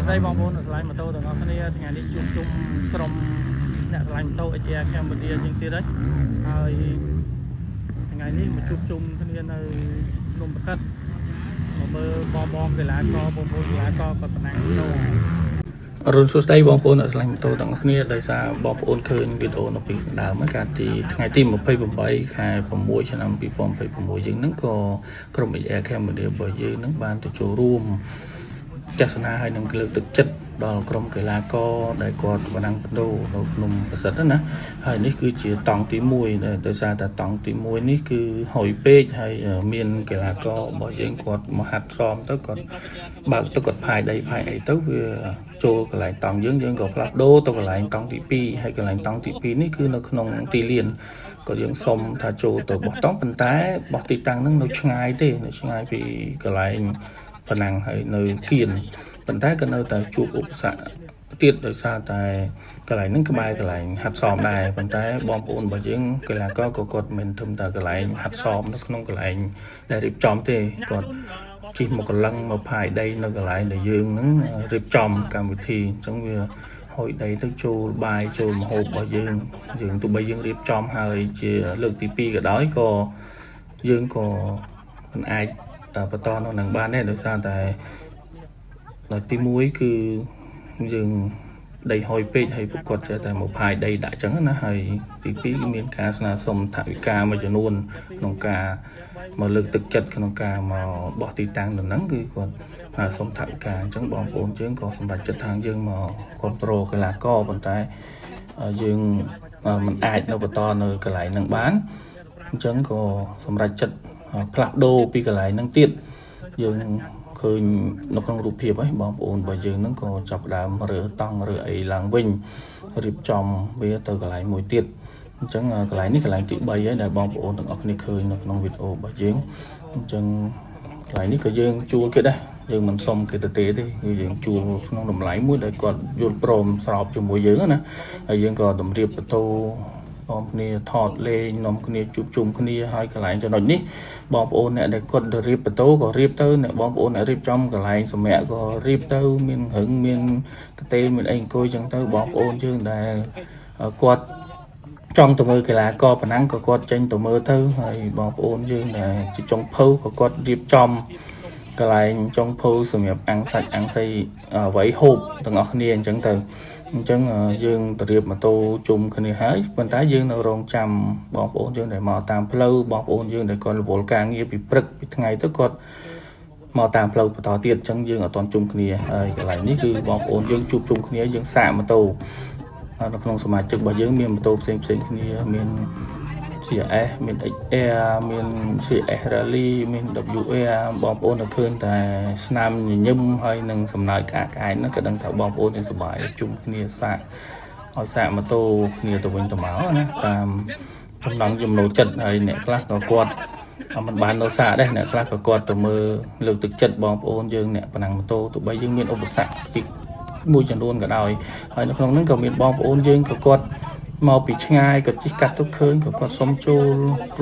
ស្ដីបងប្អូននៅកន្លែងម៉ូតូទាំងអស់គ្នាថ្ងៃនេះជួបជុំក្រុមអ្នកកន្លែងម៉ូតូ HR Cambodia ជាងទៀតហើយថ្ងៃនេះមកជួបជុំគ្នានៅភ្នំប្រសិទ្ធមកមើលបងកីឡាករបងប្អូនកីឡាករគាត់ប្រណាំងម៉ូតូអរុនសួស្ដីបងប្អូនអ្នកឆ្លាញ់ម៉ូតូទាំងអស់គ្នាដោយសារបងប្អូនឃើញវីដេអូនៅពីដើមកាលពីថ្ងៃទី28ខែ6ឆ្នាំ2026យើងហ្នឹងក៏ក្រុម HR Cambodia របស់យើងហ្នឹងបានទៅចូលរួមទស្សនាហើយនឹងលើកទឹកចិត្តដល់ក្រុមកីឡាករដែលគាត់ប្រណាំងម៉ូតូនៅភ្នំប្រសិទ្ធណាហើយនេះគឺជាតង់ទី1ដោយសារតែតង់ទី1នេះគឺហុយពេកហើយមានកីឡាកររបស់យើងគាត់មកហាត់សមទៅគាត់បើកទៅគាត់ផាយដីផាយអីទៅវាចូលកន្លែងតង់យើងក៏ផ្លាស់ដូរទៅកន្លែងតង់ទី2ហើយកន្លែងតង់ទី2នេះគឺនៅក្នុងទីលានក៏យើងសុំថាចូលទៅបោះតង់ប៉ុន្តែបោះទីតាំងហ្នឹងនៅឆ្ងាយទេនៅឆ្ងាយពីកន្លែងប្រណាំងហើយនៅគៀនប៉ុន្តែក៏នៅតែជួបឧបសគ្គទៀតដោយសារតែកន្លែងហ្នឹងក្បែរកន្លែងហាត់សមដែរប៉ុន្តែបងប្អូនរបស់យើងកីឡាករក៏គាត់មិនធំតែកន្លែងហាត់សមនៅក្នុងកន្លែងដែលរៀបចំទេគាត់ជិះមកកន្លឹងមកផាយដីនៅកន្លែងដែលយើងហ្នឹងរៀបចំកម្មវិធីអញ្ចឹងវាហុយដីទៅចូលបាយចូលម្ហូបរបស់យើងទោះបីយើងរៀបចំហើយជាលើកទី2ក៏ដោយក៏យើងក៏មិនអាចបន្តនៅនឹងបានដែរដោយសារតែដល់ទី1គឺយើងដីហុយពេកហើយពួកគាត់ចេះតែមកផាយដីដាក់អញ្ចឹងណាហើយទី2គឺមានការស្នើសុំថវិកាមួយចំនួនក្នុងការមកលើកទឹកចិត្តក្នុងការមកបោះទីតាំងដំណឹងគឺគាត់ស្នើសុំថវិកាអញ្ចឹងបងប្អូនយើងក៏សម្រេចចិត្តថាយើងមកគ្រប់គ្រងកីឡាករប៉ុន្តែយើងមិនអាចនៅបន្តនៅកន្លែងហ្នឹងបានអញ្ចឹងក៏សម្រេចចិត្តផ្លាស់ដូរពីកន្លែងហ្នឹងទៀតយើងឃើញនៅក្នុងរូបភាពហ្នឹងបងប្អូនរបស់យើងហ្នឹងក៏ចាប់ដើមរើតង់រើអីឡើងវិញរៀបចំវាទៅកន្លែងមួយទៀតអញ្ចឹងកន្លែងនេះកន្លែងទី3ហើយដែលបងប្អូនទាំងអស់គ្នាឃើញនៅក្នុងវីដេអូរបស់យើងអញ្ចឹងកន្លែងនេះក៏យើងជួលគេដែរយើងមិនសុំគេទៅទេគឺយើងជួលក្នុងតម្លៃមួយដែលគាត់យល់ព្រមស្របជាមួយយើងណាហើយយើងក៏តម្រៀបបន្ទោនាំគ្នាថតលេងនាំគ្នាជួបជុំគ្នាហើយកន្លែងចំណុចនេះបងប្អូនអ្នកដែលគាត់រៀបបន្ទោក៏រៀបទៅអ្នកបងប្អូនអ្នករៀបចំកន្លែងសម្រាប់ក៏រៀបទៅមានរឹងមានកតេមានអីអង្គុយចឹងទៅបងប្អូនយើងដែលគាត់ចង់ទៅមើលកីឡាករប្រណាំងក៏គាត់ចេញទៅមើលទៅហើយបងប្អូនយើងដែលជាចុងភៅក៏គាត់រៀបចំកន្លែងចុងភៅសម្រាប់អាំងសាច់អាំងសីអ្វីហូបទាំងអស់គ្នាអញ្ចឹងទៅអញ្ចឹងយើងទៅរៀបម៉ូតូជុំគ្នាហើយប៉ុន្តែយើងនៅរងចាំបងប្អូនយើងដែលមកតាមផ្លូវបងប្អូនយើងដែលគាត់រវល់ការងារពីព្រឹកពីថ្ងៃទៅគាត់មកតាមផ្លូវបន្តទៀតអញ្ចឹងយើងអត់ទាន់ជុំគ្នាហើយកន្លែងនេះគឺបងប្អូនយើងជួបជុំគ្នាយើងសាកម៉ូតូនៅក្នុងសមាជិករបស់យើងមានម៉ូតូផ្សេងគ្នាមាន CS មាន XR មាន CS Rally មាន WR បងប្អូននៅឃើញតែស្នាមញញឹមហើយនឹងសំណើចក្អាកក្អាយហ្នឹងក៏ដឹងថាបងប្អូនយើងសប្បាយជុំគ្នាសាកឲ្យសាកម៉ូតូគ្នាទៅវិញទៅមកណាតាមចំណង់ចំណូលចិត្តហើយអ្នកខ្លះក៏គាត់មិនបាននៅសាកដែរអ្នកខ្លះក៏គាត់ទៅមើលលើកទឹកចិត្តបងប្អូនយើងអ្នកប្រណាំងម៉ូតូទោះបីយើងមានឧបសគ្គពីមួយចំនួនក៏ដោយហើយនៅក្នុងហ្នឹងក៏មានបងប្អូនយើងក៏គាត់មកពីឆ្ងាយក៏ជិះកាត់ទៅឃើញក៏គាត់សុំចូល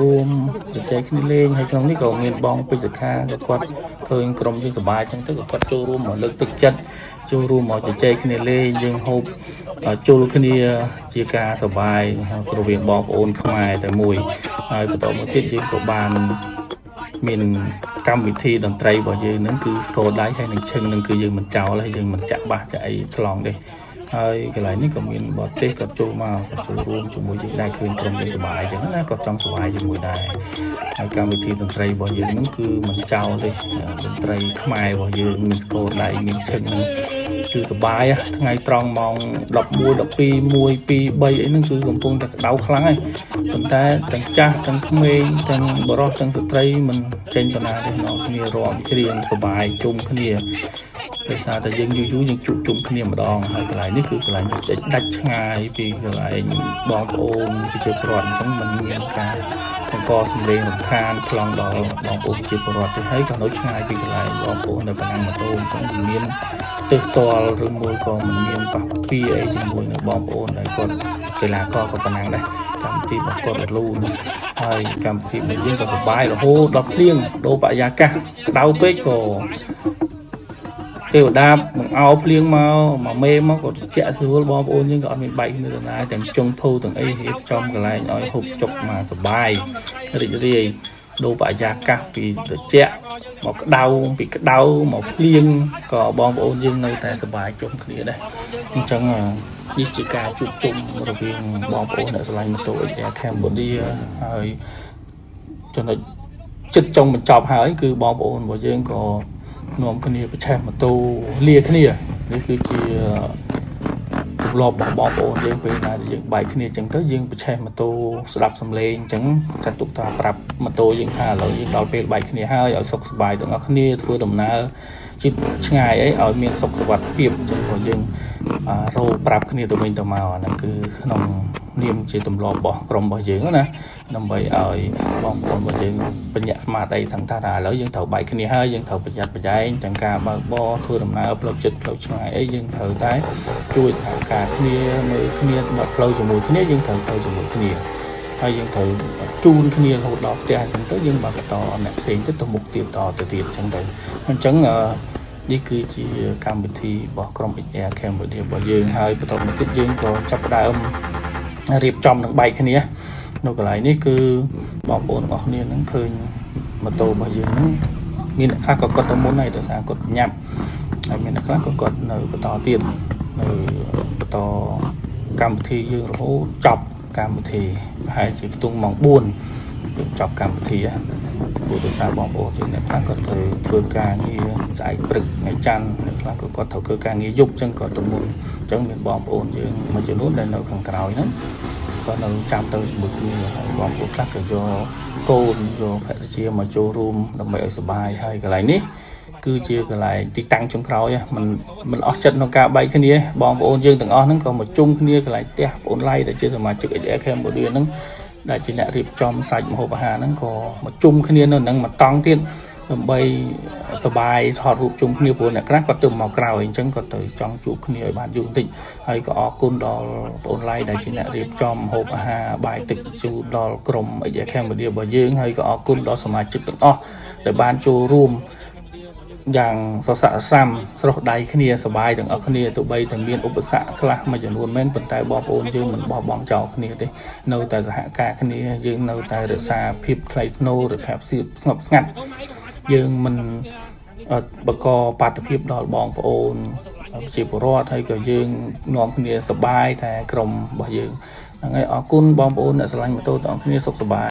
រួមជជែកគ្នាលេងហើយក្នុងនេះក៏មានបងពេជ្រសខាក៏គាត់ឃើញក្រុមយើងសប្បាយអញ្ចឹងទៅក៏គាត់ចូលរួមមកលើកទឹកចិត្តចូលរួមមកជជែកគ្នាលេងយើងហូបជុលគ្នាជាការសប្បាយរវាងបងប្អូនខ្មែរតែមួយហើយបន្តមកទៀតយើងក៏បានមានកម្មវិធីតន្ត្រីរបស់យើងហ្នឹងគឺស្គរដៃហើយនឹងឈឹងហ្នឹងគឺយើងមិនចោលហើយយើងមិនចាក់បាសចាក់អីថ្លង់ទេហើយកន្លែងនេះក៏មានបរទេសគាត់ចូលមកគាត់ចូលរួមជាមួយយើងដែរឃើញក្រុមយើងសប្បាយអញ្ចឹងណាគាត់ចង់សប្បាយជាមួយដែរហើយកម្មវិធីតន្ត្រីរបស់យើងហ្នឹងគឺមិនចោលទេតន្ត្រីខ្មែររបស់យើងមានស្គរដៃមានឈឹងហ្នឹងគឺសប្បាយថ្ងៃត្រង់ម៉ោង11 12 1 2 3អីហ្នឹងគឺកំពុងតែក្តៅខ្លាំងហើយប៉ុន្តែទាំងចាស់ទាំងក្មេងទាំងបរិសុទ្ធទាំងស្ត្រីមិនចេញទៅណាទេនាំគ្នារាំច្រៀងសប្បាយជុំគ្នាដោយសារតែយើងយូរយើងជួបជុំគ្នាម្ដងហើយកន្លែងនេះគឺកន្លែងដាច់ឆ្ងាយពីកន្លែងបងប្អូនប្រជាពលរដ្ឋអញ្ចឹងมันមានការបង្កសម្លេងរំខានខ្លងដល់បងប្អូនប្រជាពលរដ្ឋទៅហើយក៏នៅឆ្ងាយពីកន្លែងបងប្អូនដែលប្រណាំងម៉ូតូអញ្ចឹងមិនមានទើសទាល់ឬមួយក៏មិនមានប៉ះពីអីជាមួយនឹងបងប្អូនដែលគាត់កីឡាករក៏ប្រណាំងដែរកម្មវិធីរបស់គាត់រលូនហើយកម្មវិធីរបស់យើងក៏សប្បាយរហូតដល់ភ្លៀងដូរបរិយាកាសក្តៅពេកក៏ ព ពេលដាប់នឹងអោភ្លៀងមកមេមកក៏ជាក់ស្រួលបងប្អូនយើងក៏អត់មានបែកគ្នាទៅណាទាំងចុងធូទាំងអីរៀបចំកន្លែងឲ្យហូបចុកមកសបាយរីករាយដូរបរិយាកាសពីត្រជាក់មកក្តៅពីក្តៅមកភ្លៀងក៏បងប្អូនយើងនៅតែសបាយជុំគ្នាដែរអញ្ចឹងនេះជាការជួបជុំរវាងបងប្អូនអ្នកស្រឡាញ់ម៉ូតូ XR Cambodia ហើយចំណុចចិត្តចុងបញ្ចប់ហើយគឺបងប្អូនរបស់យើងក៏នាំគ្នាប្រឆេះម៉ូតូលាគ្នានេះគឺជាទម្លាប់របស់បងប្អូនយើងពេលណាយើងបែកគ្នាអញ្ចឹងទៅយើងប្រឆេះម៉ូតូស្ដាប់សំឡេងអញ្ចឹងចាត់ទុកថាប្រាប់ម៉ូតូយើងថាឥឡូវយើងដល់ពេលបែកគ្នាហើយឲ្យសុខសប្បាយទាំងអស់គ្នាធ្វើដំណើរជិតឆ្ងាយអីឲ្យមានសុខសុវត្ថិភាពអញ្ចឹងក៏យើងរោប្រាប់គ្នាទៅវិញទៅមកហ្នឹងគឺក្នុងនាមជាទម្លាប់របស់ក្រុមរបស់យើងណាដើម្បីឲ្យបងប្អូនរបស់យើងបញ្ញាក់ស្មារតីទាំងថាឥឡូវយើងត្រូវបែកគ្នាហើយយើងត្រូវប្រយ័ត្នប្រយែងទាំងការបើកបរធ្វើដំណើរផ្លូវចិត្តផ្លូវឆ្ងាយអីយើងត្រូវតែជួយសហការគ្នាមើលគ្នាបើកផ្លូវជាមួយគ្នាយើងត្រូវទៅជាមួយគ្នាហើយយើងត្រូវជូនគ្នារហូតដល់ផ្ទះអញ្ចឹងទៅយើងបន្តអ្នកផ្សេងទៅមុខទៀតទៅទៀតអញ្ចឹងទៅអញ្ចឹងនេះគឺជាកម្មវិធីរបស់ក្រុម XR Cambodia របស់យើងហើយបន្តមកទៀតយើងក៏ចាប់ផ្ដើមរៀបចំនឹងបែកគ្នានៅកន្លែងនេះគឺបងប្អូនទាំងអស់គ្នានឹងឃើញម៉ូតូរបស់យើងនឹងមានអ្នកខ្លះក៏គាត់ទៅមុនហើយដោយសារគាត់ញាប់ហើយមានអ្នកខ្លះក៏គាត់នៅបន្តទៀតនៅបន្តកម្មវិធីយើងរហូតចប់កម្មវិធីប្រហែលជាខ្ទង់ម៉ោង4យើងចប់កម្មវិធីព្រោះដោយសារបងប្អូនយើងអ្នកខ្លះគាត់ទៅធ្វើការងារស្អែកព្រឹកថ្ងៃច័ន្ទអ្នកខ្លះក៏គាត់ត្រូវធ្វើការងារយប់អញ្ចឹងគាត់ទៅមុនអញ្ចឹងមានបងប្អូនយើងមួយចំនួនដែលនៅខាងក្រោយហ្នឹងក៏នៅចាំទៅជាមួយគ្នាហើយបងប្អូនខ្លះក៏យកកូនយកភរិយាមកចូលរួមដើម្បីឲ្យសុបាយហើយកន្លែងនេះគឺជាកន្លែងទីតាំងចុងក្រោយមិនអស់ចិត្តក្នុងការបែកគ្នាបងប្អូនយើងទាំងអស់ហ្នឹងក៏មកជុំគ្នាកន្លែងផ្ទះបងប្អូនឡៃដែលជាសមាជិក XR Cambodia ហ្នឹងដែលជាអ្នករៀបចំសាច់ម្ហូបអាហារហ្នឹងក៏មកជុំគ្នានៅនឹងមកតង់ទៀតដើម្បីសបាយថតរូបជុំគ្នាព្រោះអ្នកខ្លះគាត់ទៅមកក្រោយអញ្ចឹងគាត់ទៅចង់ជួបគ្នាឲ្យបានយូរបន្តិចហើយក៏អរគុណដល់បងប្អូនឡៃដែលជាអ្នករៀបចំម្ហូបអាហារបាយទឹកជូនដល់ក្រុម XR Cambodia របស់យើងហើយក៏អរគុណដល់សមាជិកទាំងអស់ដែលបានចូលរួមយ៉ាងសស្រាក់សាំស្រស់ដៃគ្នាសប្បាយទាំងអស់គ្នាទោះបីតែមានឧបសគ្គខ្លះមួយចំនួនមែនប៉ុន្តែបងប្អូនយើងមិនបោះបង់ចោលគ្នាទេនៅតែសហការគ្នាយើងនៅតែរក្សាភាពថ្លៃថ្នូរឬភាពស្ងប់ស្ងាត់យើងមិនបង្កបាតុភិបដល់បងប្អូនជាពលរដ្ឋហើយក៏យើងនាំគ្នាសប្បាយតែក្រុមរបស់យើងហ្នឹងហើយអរគុណបងប្អូនអ្នកស្រឡាញ់ម៉ូតូទាំងអស់គ្នាសុខសប្បាយ